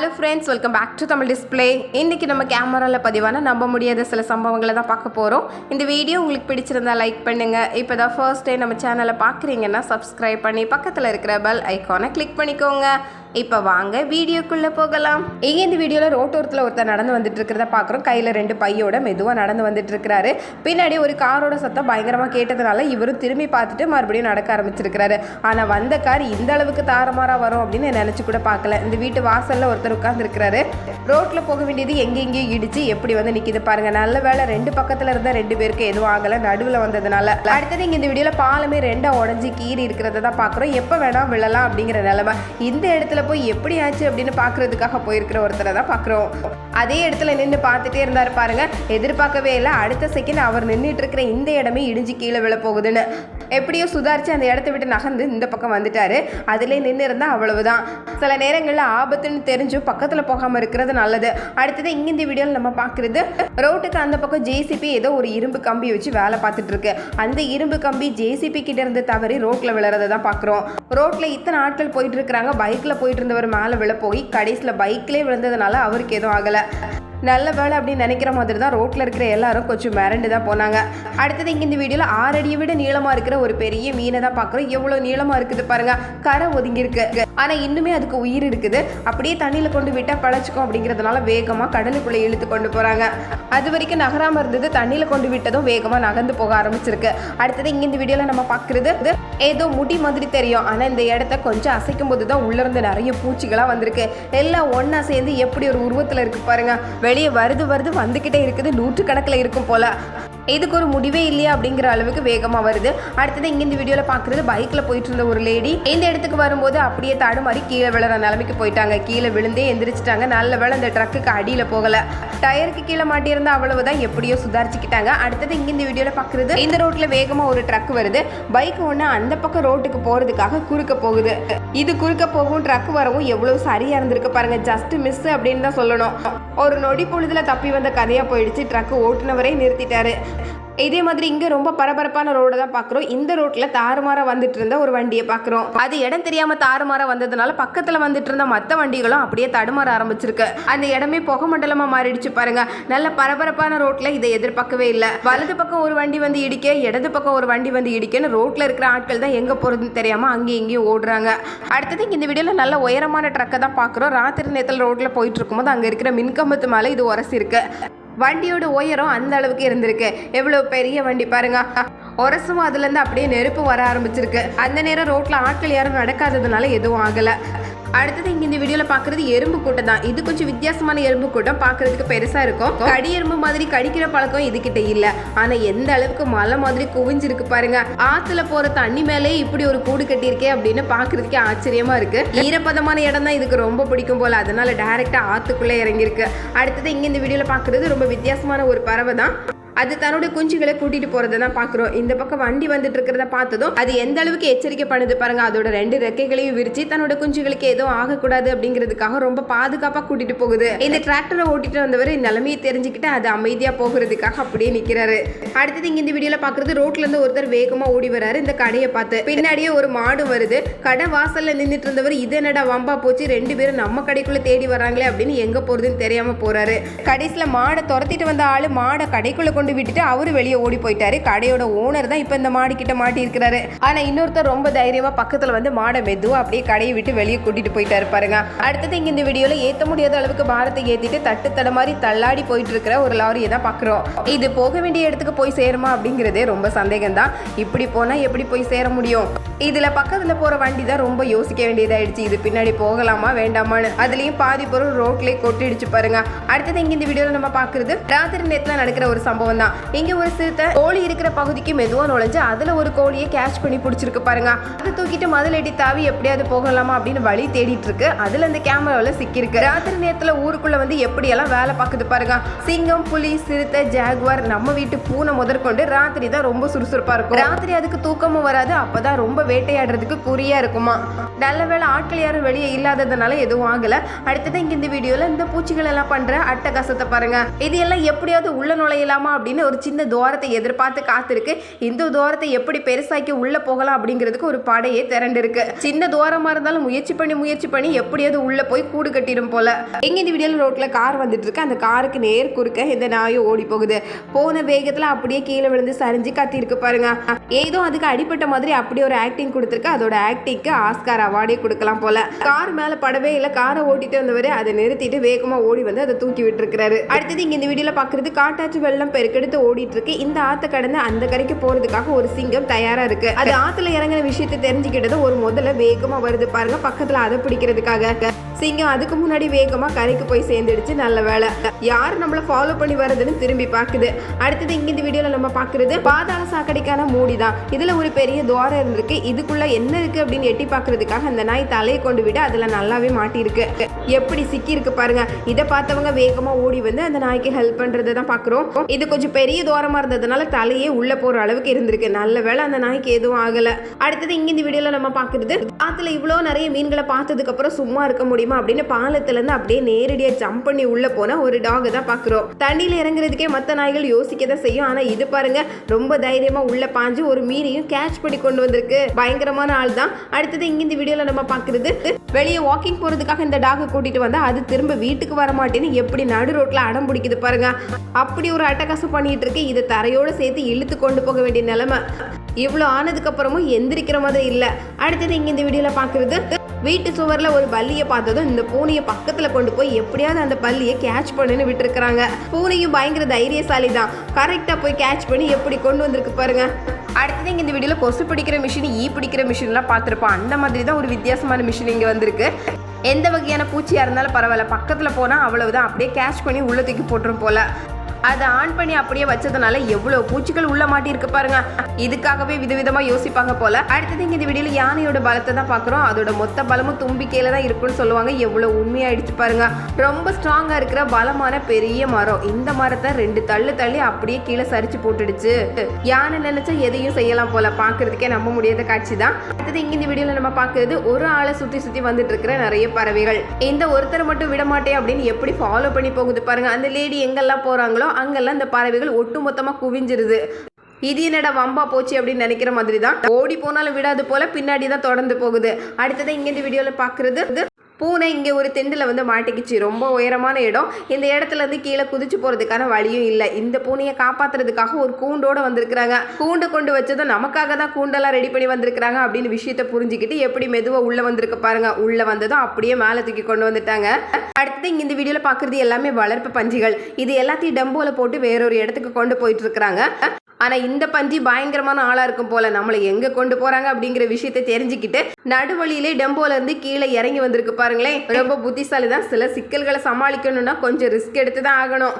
Hello friends, welcome back to Tamil display. இன்றைக்கி நம்ம கேமராவில் பதிவான நம்ப முடியாத சில சம்பவங்களை தான் பார்க்க போகிறோம். இந்த வீடியோ உங்களுக்கு பிடிச்சிருந்தா லைக் பண்ணுங்கள். இப்போ தான் ஃபர்ஸ்ட் டே நம்ம சேனலை பார்க்குறீங்கன்னா சப்ஸ்கிரைப் பண்ணி பக்கத்தில் இருக்கிற பெல் ஐக்கானை கிளிக் பண்ணிக்கோங்க. இப்போ வாங்க வீடியோக்குள்ளே போகலாம். இங்கே இந்த வீடியோவில் ரோட்டோரத்தில் ஒருத்தர் நடந்து வந்துட்டு இருக்கிறத பார்க்குறோம். கையில் 2 பையோட மெதுவாக நடந்து வந்துட்டு இருக்கிறாரு. பின்னாடி ஒரு காரோட சத்தம் பயங்கரமாக கேட்டதுனால இவரும் திரும்பி பார்த்துட்டு மறுபடியும் நடக்க ஆரம்பிச்சிருக்கிறாரு. ஆனால் வந்த கார் இந்த அளவுக்கு தாறுமாறாக வரும் அப்படின்னு நினச்சி கூட பார்க்கல. இந்த வீட்டு வாசலில் ஒருத்தர் உட்காந்துருக்கிறாரு. ரோட்டில் போக வேண்டியது எங்கெங்கேயும் இடிச்சு எப்படி வந்து நிற்கிது பாருங்க. நல்ல வேலை 2 பக்கத்தில் இருந்தால் 2 பேருக்கு எதுவும் ஆகலை, நடுவில் வந்ததுனால. அடுத்தது இங்கே இந்த வீடியோவில் பாலமே 2 உடஞ்சி கீறி இருக்கிறத தான் பார்க்குறோம். எப்போ வேணால் விழலாம் அப்படிங்கிற நிலைமை. இந்த இடத்துல போய் எப்படி ஆச்சு அப்படின்னு பார்க்கறதுக்காக போயிருக்கிற ஒருத்தரை தான் பார்க்குறோம். அதே இடத்துல நின்று பார்த்துட்டே இருந்தார் பாருங்க. எதிர்பார்க்கவே இல்லை, அடுத்த செகண்ட் அவர் நின்றுட்டு இருக்கிற இந்த இடமே இடிஞ்சு கீழே விழ போகுதுன்னு. எப்படியோ சுதாரிச்சு அந்த இடத்த விட்டு நகர்ந்து இந்த பக்கம் வந்துட்டாரு. அதிலே நின்று இருந்தால் அவ்வளவுதான். சில நேரங்களில் ஆபத்துன்னு தெரிஞ்சும் பக்கத்தில் போகாமல் இருக்கிறது நல்லது. அடுத்தது இங்கே இந்த வீடியோவில் நம்ம பார்க்குறது, ரோட்டுக்கு அந்த பக்கம் ஜேசிபி ஏதோ ஒரு இரும்பு கம்பி வச்சு வேலை பார்த்துட்டு இருக்கு. அந்த இரும்பு கம்பி ஜேசிபி கிட்ட இருந்து தவறி ரோட்டில் விழுறதை தான் பார்க்குறோம். ரோட்டில் இத்தனை ஆட்கள் போயிட்டு இருக்கிறாங்க. பைக்கில் போயிட்டு இருந்தவர் மேலே விழ போய் கடைசியில் பைக்லேயே விழுந்ததுனால அவருக்கு எதுவும் ஆகலை. நல்ல வேலை அப்படின்னு நினைக்கிற மாதிரி தான் ரோட்டில் இருக்கிற எல்லாரும் கொஞ்சம் மிரண்டு தான் போனாங்க. அடுத்தது இங்கே இந்த வீடியோவில் 6 அடியை விட நீளமாக இருக்கிற ஒரு பெரிய மீனை தான் பார்க்குறோம். எவ்வளோ நீளமாக இருக்குது பாருங்க. கரை ஒதுங்கியிருக்கு, ஆனால் இன்னுமே அதுக்கு உயிர் இருக்குது. அப்படியே தண்ணியில் கொண்டு விட்டால் பழச்சிக்கும் அப்படிங்கிறதுனால வேகமாக கடலுக்குள்ளே இழுத்து கொண்டு போகிறாங்க. அது வரைக்கும் நகராமல் இருந்தது, தண்ணியில் கொண்டு விட்டதும் வேகமாக நகர்ந்து போக ஆரம்பிச்சிருக்கு. அடுத்தது இங்கே இந்த வீடியோவில் நம்ம பார்க்குறது, ஏதோ முடி மாதிரி தெரியும், ஆனால் இந்த இடத்த கொஞ்சம் அசைக்கும் போது தான் உள்ளிருந்து நிறைய பூச்சிகளாக வந்திருக்கு. எல்லாம் ஒன்றா சேர்ந்து எப்படி ஒரு உருவத்தில் இருக்குது பாருங்க. வெளியே வருது வந்துக்கிட்டே இருக்குது. 100 கணக்கில் இருக்கும் போல. இதுக்கு ஒரு முடிவே இல்லையா அப்படிங்கிற அளவுக்கு வேகமாக வருது. அடுத்தது இங்கே இந்த வீடியோவில் பார்க்குறது, பைக்கில் போயிட்டு இருந்த ஒரு லேடி இந்த இடத்துக்கு வரும்போது அப்படியே தடுமாறி கீழே விழுற நிலைமைக்கு போயிட்டாங்க. கீழே விழுந்தே எந்திரிச்சிட்டாங்க. நல்ல வேளை அந்த ட்ரக்குக்கு அடியில் போகலை. டயருக்கு கீழே மாட்டியிருந்தா அவ்வளவுதான், எப்படியோ சுதாரிச்சுக்கிட்டாங்க. அடுத்தது இங்கே இந்த வீடியோவில் பார்க்குறது, இந்த ரோட்டில் வேகமாக ஒரு ட்ரக் வருது. பைக் ஒன்று அந்த பக்கம் ரோட்டுக்கு போகிறதுக்காக குறுக்க போகுது. இது குறுக்க போகும் ட்ரக் வரவும் எவ்வளோ சரியாக இருந்திருக்கு பாருங்க. ஜஸ்ட் மிஸ் அப்படின்னு தான் சொல்லணும். ஒரு நொடி பொழுதில் தப்பி வந்த கதையாக போயிடுச்சு. ட்ரக் ஓட்டுனவரே நிறுத்திட்டாரு. இதே மாதிரி இங்கே ரொம்ப பரபரப்பான ரோடு தான் பார்க்குறோம். இந்த ரோட்டில் தாறுமாறாக வந்துட்டு இருந்த ஒரு வண்டியை பார்க்குறோம். அது இடம் தெரியாமல் தாறுமாறாக வந்ததுனால பக்கத்தில் வந்துட்டு இருந்த மற்ற வண்டிகளும் அப்படியே தடுமாற ஆரம்பிச்சிருக்கு. அந்த இடமே புகை மண்டலமாக மாறிடுச்சு பாருங்க. நல்ல பரபரப்பான ரோட்டில் இதை எதிர்பார்க்கவே இல்லை. வலது பக்கம் ஒரு வண்டி வந்து இடிக்க, இடது பக்கம் ஒரு வண்டி வந்து இடிக்கன்னு ரோட்டில் இருக்கிற ஆட்கள் தான் எங்கே போகிறதுன்னு தெரியாமல் அங்கேயும் இங்கேயும் ஓடுறாங்க. அடுத்தது இந்த வீடியோவில் நல்ல உயரமான ட்ரக்கை தான் பார்க்குறோம். ராத்திரி நேரத்தில் ரோட்டில் போயிட்டு இருக்கும்போது அங்கே இருக்கிற மின்கம்பத்து மேலே இது உரசி இருக்கு. வண்டியோட உயரம் அந்த அளவுக்கு இருந்திருக்கு. எவ்வளோ பெரிய வண்டி பாருங்க. உரசும் அதுலேருந்து அப்படியே நெருப்பு வர ஆரம்பிச்சிருக்கு. அந்த நேரம் ரோட்டில் ஆட்கள் யாரும் நடக்காததுனால எதுவும் ஆகலை. அடுத்தது இங்கே இந்த வீடியோவில் பார்க்குறது எறும்பு கூட்டம் தான். இது கொஞ்சம் வித்தியாசமான எறும்பு கூட்டம், பார்க்கறதுக்கு பெருசாக இருக்கும். கடி எறும்பு மாதிரி கடிக்கிற பழக்கம் இதுகிட்ட இல்லை. ஆனால் எந்த அளவுக்கு மலை மாதிரி குவிஞ்சிருக்கு பாருங்க. ஆற்றுல போகிற தண்ணி மேலே இப்படி ஒரு கூடு கட்டியிருக்கே அப்படின்னு பார்க்கறதுக்கே ஆச்சரியமாக இருக்குது. ஈரப்பதமான இடம் தான் இதுக்கு ரொம்ப பிடிக்கும் போல், அதனால டைரெக்டாக ஆற்றுக்குள்ளே இறங்கியிருக்கு. அடுத்தது இங்கே இந்த வீடியோவில் பார்க்குறது ரொம்ப வித்தியாசமான ஒரு பறவை தான். அது தன்னோட குஞ்சுகளை கூட்டிட்டு போறதை தான் பார்க்குறோம். இந்த பக்கம் வண்டி வந்துட்டு இருக்கிறத பார்த்ததும் அது எந்த அளவுக்கு எச்சரிக்கை பண்ணுது பாருங்க. அதோட 2 ரெக்கைகளையும் விரிச்சு தன்னோட குஞ்சுகளுக்கு எதுவும் ஆகக்கூடாது அப்படிங்கிறதுக்காக ரொம்ப பாதுகாப்பாக கூட்டிட்டு போகுது. இந்த டிராக்டரை ஓட்டிட்டு வந்தவர் நிலைமையை தெரிஞ்சுக்கிட்டு அது அமைதியா போகிறதுக்காக அப்படியே நிற்கிறாரு. அடுத்தது இங்க இந்த வீடியோல பார்க்குறது, ரோட்ல இருந்து ஒருத்தர் வேகமா ஓடி வராரு இந்த கடையை பார்த்து. பின்னாடியே ஒரு மாடு வருது. கடை வாசல்ல நின்றுட்டு இருந்தவர் இது என்னடா வம்பா போச்சு, 2 பேரும் நம்ம கடைக்குள்ள தேடி வராங்களே அப்படின்னு எங்க போறதுன்னு தெரியாம போறாரு. கடைசியில மாடை துரத்திட்டு வந்த ஆளு மாடை கடைக்குள்ள கொண்டு விட்டுட்டு அவரு வெளியே ஓடி போயிட்டாரு. கடையோட ஓனர் தான் இப்ப இந்த மாடு கிட்ட மாட்டி இருக்கிறாரு. ஆனா இன்னொருத்தர் ரொம்ப தைரியமா பக்கத்துல வந்து மாடை மெதுவா அப்படியே கடையை விட்டு வெளியே கூட்டிட்டு போயிட்டாரு பாருங்க. அடுத்தது இங்க இந்த வீடியோல ஏத்த முடியாத அளவுக்கு பாரத்தை ஏத்திட்டு தட்டு தடமாரி தள்ளாடி போயிட்டு இருக்கிற ஒரு லாரியை தான் பாக்குறோம். இது போக வேண்டிய இடத்துக்கு போய் சேருமா அப்படிங்கிறதே ரொம்ப சந்தேகம் தான். இப்படி போனா எப்படி போய் சேர முடியும்? இதுல பக்கத்துல போற வண்டி தான் ரொம்ப யோசிக்க வேண்டியதாயிடுச்சு. இது பின்னாடி போகலாமா வேண்டாமான்னு. அதுலயும் பாதி பொருள் ரோட்லயே கொட்டிடுச்சு பாருங்க. அடுத்தது இங்க இந்த வீடியோல நம்ம பாக்குறது, ராத்திரி நேரத்துல நடக்கிற ஒரு சம்பவம் தான். இங்க ஒரு சிறுத்தை கோழி இருக்கிற பகுதிக்கு மெதுவா நுழைஞ்சு அதுல ஒரு கோழியை கேட்ச் பண்ணி பிடிச்சிருக்கு பாருங்க. அதை தூக்கிட்டு மதிலெட்டி தாவி எப்படியாவது போகலாமா அப்படின்னு வழி தேடிட்டு இருக்கு. அதுல அந்த கேமரால சிக்கிருக்கு. ராத்திரி நேரத்துல ஊருக்குள்ள வந்து எப்படி எல்லாம் வேலை பார்க்குது பாருங்க. சிங்கம், புலி, சிறுத்தை, ஜாகுவார், நம்ம வீட்டு பூனை முதற்கொண்டு ராத்திரி தான் ரொம்ப சுறுசுறுப்பா இருக்கும். ராத்திரி அதுக்கு தூக்கமும் வராது. அப்பதான் ரொம்ப வேட்டையாடுறதுக்கு குறியா இருக்குமா. நல்ல வேளை ஆட்கள் யாரும் வெளியே இல்லாததுனால எதுவும் ஆகல. அடுத்தது இங்க இந்த வீடியோல இந்த பூச்சிகள் எல்லாம் பண்ற அட்டகாசத்தை பாருங்க. இது எல்லாம் எப்படியாவது உள்ள நுழையலாமா அப்படின்னு ஒரு சின்ன துவாரத்தை எதிர்பார்த்து காத்திருக்கு. இந்த துவாரத்தை எப்படி பெருசாக்கி உள்ள போகலாம் அப்படிங்கிறதுக்கு ஒரு படையே திரண்டு இருக்கு. சின்ன துவாரமா இருந்தாலும் முயற்சி பண்ணி எப்படியாவது உள்ள போய் கூடு கட்டிடும் போல. எங்க இந்த வீடியோல ரோட்ல கார் வந்துட்டு இருக்கு. அந்த காருக்கு நேர் குறுக்க இந்த நாயும் ஓடி போகுது. போன வேகத்துல அப்படியே கீழே விழுந்து சரிஞ்சு கத்தி இருக்கு பாருங்க. ஏதோ அதுக்கு அடிப்பட்ட மாதிரி அப்படியே ஒரு ஆக்டிங் கொடுத்துருக்கு. அதோட ஆக்டிங்க்கு ஆஸ்கார் அவார்டே கொடுக்கலாம் போல. கார் மேல படவே இல்ல. காரை ஓட்டிட்டு வந்தவரு அதை நிறுத்திட்டு வேகமா ஓடி வந்து அதை தூக்கி விட்டு இருக்காரு. அடுத்தது இங்க இந்த வீடியோல பாக்குறது காட்டாற்று வெள்ளம் பெருக்கெடுத்து ஓடிட்டு இருக்கு. இந்த ஆத்த கடந்து அந்த கரைக்கு போறதுக்காக ஒரு சிங்கம் தயாரா இருக்கு. அது ஆத்துல இறங்குற விஷயத்தை தெரிஞ்சுக்கிட்டது ஒரு முதல்ல வேகமா வருது பாருங்க. பக்கத்துல அதை பிடிக்கிறதுக்காக சிங்கம் அதுக்கு முன்னாடி வேகமா கரைக்கு போய் சேர்ந்துடுச்சு. நல்ல வேலை. யார் நம்மள ஃபாலோ பண்ணி வருதுன்னு திரும்பி பாக்குது. அடுத்தது இங்க இந்த வீடியோல நம்ம பாக்குறது பாதாள சாக்கடைக்கான மூடி தான். இதுல ஒரு பெரிய துவாரம் இருந்திருக்கு. இதுக்குள்ள என்ன இருக்கு அப்படின்னு எட்டி பாக்குறதுக்காக அந்த நாய் தலையை கொண்டு விட அதுல நல்லாவே மாட்டி இருக்கு. எப்படி சிக்கி இருக்கு பாருங்க. இதை பார்த்தவங்க வேகமா ஓடி வந்து அந்த நாய்க்கு ஹெல்ப் பண்றதை தான் பாக்குறோம். இது கொஞ்சம் பெரிய துவாரமா இருந்ததுனால தலையே உள்ள போற அளவுக்கு இருந்திருக்கு. நல்ல வேலை அந்த நாய்க்கு எதுவும் ஆகல. அடுத்தது இங்க இந்த வீடியோல நம்ம பாக்குறது ஆத்துல இவ்வளவு நிறைய மீன்களை பார்த்ததுக்கு அப்புறம் சும்மா இருக்க முடியுமா அப்படின்னு பாலத்துல இருந்து அப்படியே நேரடியா ஜம்ப் பண்ணி உள்ள போன ஒரு டாக் தான் பாக்குறோம். தண்ணியில இறங்குறதுக்கே மத்த நாய்கள் யோசிக்கதான் செய்யும். ஆனா இது பாருங்க ரொம்ப தைரியமா உள்ள பாஞ்சு ஒரு மீனையும் கேட்ச் பண்ணி கொண்டு வந்திருக்கு. பயங்கரமான ஆள் தான். அடுத்தது இங்க இந்த வீடியோல நம்ம பாக்குறது வெளியே வாக்கிங் போறதுக்காக இந்த டாக் கூட்டிட்டு வந்தா அது திரும்ப வீட்டுக்கு வர மாட்டேன்னு எப்படி நடு ரோட்ல அடம் பிடிக்குது பாருங்க. அப்படி ஒரு அட்டகாசம் பண்ணிட்டு இருக்கு. இதை தரையோட சேர்த்து இழுத்து கொண்டு போக வேண்டிய நிலைமை. இவ்வளவு ஆனதுக்கு அப்புறமும் எந்திரிக்கிற மாதிரி இல்ல. அடுத்தது இங்க இந்த வீடியோல பாக்குறது வீட்டு சுவர்ல ஒரு பல்லியை பார்த்ததும் இந்த பூனையை பக்கத்துல கொண்டு போய் எப்படியாவது அந்த பல்லியை கேட்ச் பண்ணுன்னு விட்டு இருக்காங்க. பூனையும் பயங்கர தைரியசாலி தான். கரெக்டா போய் கேட்ச் பண்ணி எப்படி கொண்டு வந்திருக்கு பாருங்க. அடுத்தது இங்க இந்த வீடியோல கொசு பிடிக்கிற மிஷின் ஈ பிடிக்கிற மிஷின் எல்லாம் பார்த்திருப்போம். அந்த மாதிரி தான் ஒரு வித்தியாசமான மிஷின் இங்க வந்திருக்கு. எந்த வகையான பூச்சியா இருந்தாலும் பரவாயில்ல, பக்கத்துல போனா அவ்வளவுதான் அப்படியே கேட்ச் பண்ணி உள்ள தூக்கி போட்டுரும் போல. அதை ஆன் பண்ணி அப்படியே வச்சதுனால எவ்வளவு பூச்சிகள் உள்ள மாட்டி இருக்கு பாருங்க. இதுக்காகவே விதவிதமா யோசிப்பாங்க போல. அடுத்தது இங்க இந்த வீடியோல யானையோட பலத்தை தான் பாக்குறோம். அதோட மொத்த பலமும் தும்பிக்கையில தான் இருக்குன்னு சொல்லுவாங்க. எவ்வளவு உண்மையாயிடுச்சு பாருங்க. ரொம்ப ஸ்ட்ராங்கா இருக்கிற பலமான பெரிய மரம். இந்த மரத்தை 2 தள்ளி அப்படியே கீழே சரிச்சு போட்டுடுச்சு. யானை நினைச்சா எதையும் செய்யலாம் போல. பாக்குறதுக்கே நம்ப முடியாத காட்சி தான். அடுத்தது இங்க இந்த வீடியோல நம்ம பாக்குறது ஒரு ஆளை சுத்தி வந்துட்டு இருக்கிற நிறைய பறவைகள். இந்த ஒருத்தர் மட்டும் விட மாட்டேன் அப்படின்னு எப்படி ஃபாலோ பண்ணி போகுது பாருங்க. அந்த லேடி எங்கெல்லாம் போறாங்களோ அங்கெல்லாம் இந்த பறவைகள் ஒட்டுமொத்தமா குவிஞ்சிருது. இது என்னடா வம்பா போச்சு அப்படின்னு நினைக்கிற மாதிரி தான். ஓடி போனாலும் விடாது போல பின்னாடி தான் தொடர்ந்து போகுது. அடுத்தது இங்க இந்த வீடியோல பாக்குறது பூனை இங்கே ஒரு திண்டில் வந்து மாட்டிக்கிச்சு. ரொம்ப உயரமான இடம். இந்த இடத்துல இருந்து கீழே குதிச்சு போகிறதுக்கான வழியும் இல்லை. இந்த பூனையை காப்பாற்றுறதுக்காக ஒரு கூண்டோட வந்திருக்கிறாங்க. கூண்டை கொண்டு வச்சதும் நமக்காக தான் கூண்டெல்லாம் ரெடி பண்ணி வந்திருக்கிறாங்க அப்படின்னு விஷயத்தை புரிஞ்சுக்கிட்டு எப்படி மெதுவாக உள்ளே வந்திருக்கு பாருங்க. உள்ளே வந்ததும் அப்படியே மேலே தூக்கி கொண்டு வந்துட்டாங்க. அடுத்தது இங்கே இந்த வீடியோவில் பார்க்குறது எல்லாமே வளர்ப்பு பஞ்சிகள். இது எல்லாத்தையும் டம்போவில் போட்டு வேறொரு இடத்துக்கு கொண்டு போயிட்டு இருக்கிறாங்க. ஆனால் இந்த பஞ்சி பயங்கரமான ஆளாக இருக்கும் போல. நம்மளை எங்கே கொண்டு போகிறாங்க அப்படிங்கிற விஷயத்தை தெரிஞ்சுக்கிட்டு நடுவழியிலே டெம்போல இருந்து கீழே இறங்கி வந்திருக்கு பாருங்களேன். ரொம்ப புத்திசாலி தான். சில சிக்கல்களை சமாளிக்கணும்னா கொஞ்சம் ரிஸ்க் எடுத்து தான் ஆகணும்.